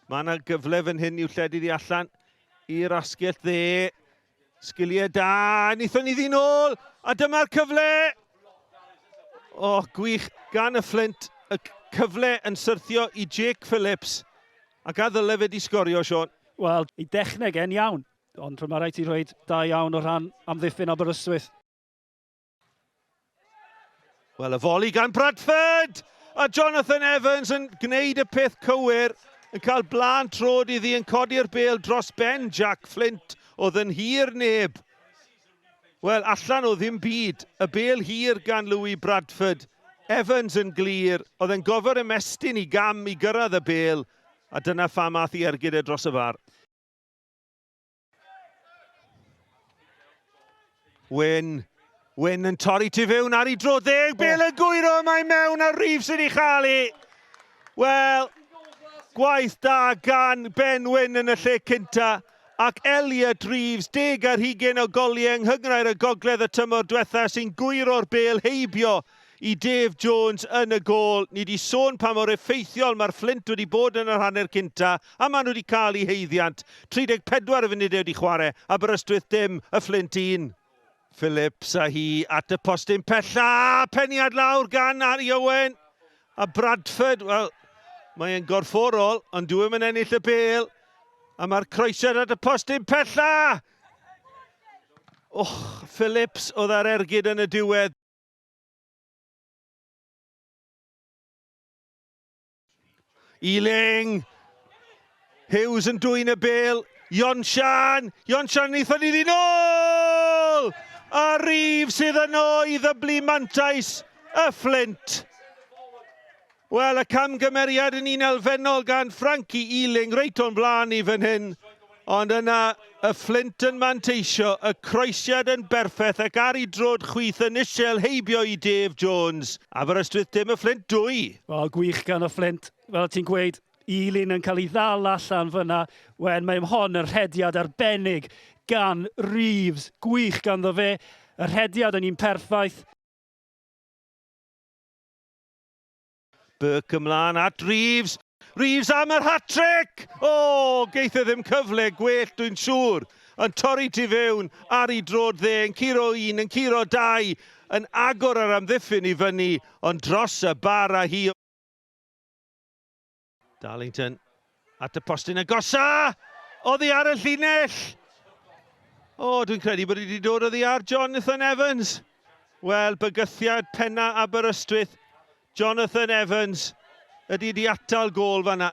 Mae yna gyfle fan hyn i'w lledu di allan i'r asgell dde. Sgiliau da, nithon ni ddyn nôl, a dyma'r cyfle. O, gwych gan y Fflint, y cyfle yn syrthio i Jake Phillips. Ac a ddyle fe di sgorio, Sean. Wel, ei dechneg yn iawn, ond mae rhaid i ddweud da iawn o ran amddiffyn Aberystwyth. Wel, y foli gan Bradford! A Jonathan Evans yn gwneud y peth cywir, yn cael blaen trod iddi yn codi'r bêl dros ben Jack Fflint, oedd yn hir neb. Wel, allan o ddim byd, y bêl hir gan Louis Bradford. Evans yn glir, oedd e'n gofyr ymestyn i gam i gyrraedd y bêl, a dyna pha math i ergyd e dros y far. Wyn yn torri tu fewn ar ei droddeg, bêl yn gwyro, mae mewn a Reeves yn ei chalu. Wel, gwaith da gan Ben Wyn yn y lle cynta, ac Elliot Reeves, 10 ar 20 o goliau yng nghynghrau'r y gogledd y tymor diwetha sy'n gwyro'r bêl heibio i Dave Jones yn y gôl. Ni wedi sôn pa mor effeithiol mae'r Fflint wedi bod yn yr hanner cynta, a maen nhw wedi cael eu heiddiant. 34 y funudau wedi chwarae, Aberystwyth dim, y Fflint 1. Phillips a hi at y postyn pella, peniad lawr gan Ari Owen. A Bradford, wel, mae'n gorfforol, ond dwi'n yn ennill y bêl. A mae'r croesiad at y postyn pella. Phillips oedd ar ergyd yn y diwedd. Ealing. Hughes yn dwy'n y bêl. Ionsian eithon ni ddyn nôl! A Reeves sydd yno i ddyblu mantais y Fflint. Wel, y camgymeriad yn un elfennol gan Frankie Ealing, reit o'n blaen i fan hyn. Ond yna, y Fflint yn manteisio, y croesiad yn berffaith ac ar ei drod chwith yn isel heibio i Dave Jones. Aberystwyth dim y Fflint 2. Wel, gwych gan y Fflint. Fel ti'n gweud, Ealing yn cael ei ddal allan fyna, wen mae'n hon yr hediad arbennig gan Reeves. Gwych ganddo fe, yr hediad yn un perffaith. Burke ymlaen at Reeves. Reeves am yr hat-trick! Geith e ddim cyfle gwell, dwi'n siŵr. Yn torri tu fewn ar ei drod dde, yn curo 1, yn curo 2, yn agor ar amddiffyn i fyny, ond dros y bar a hi. Darlington at y postyn agosa! Oddi ar y llinell! Dwi'n credu bod wedi dod oddi ar Jonathan Evans. Wel, bygythiad penna Aberystwyth. Jonathan Evans ydy di atal gôl fanna.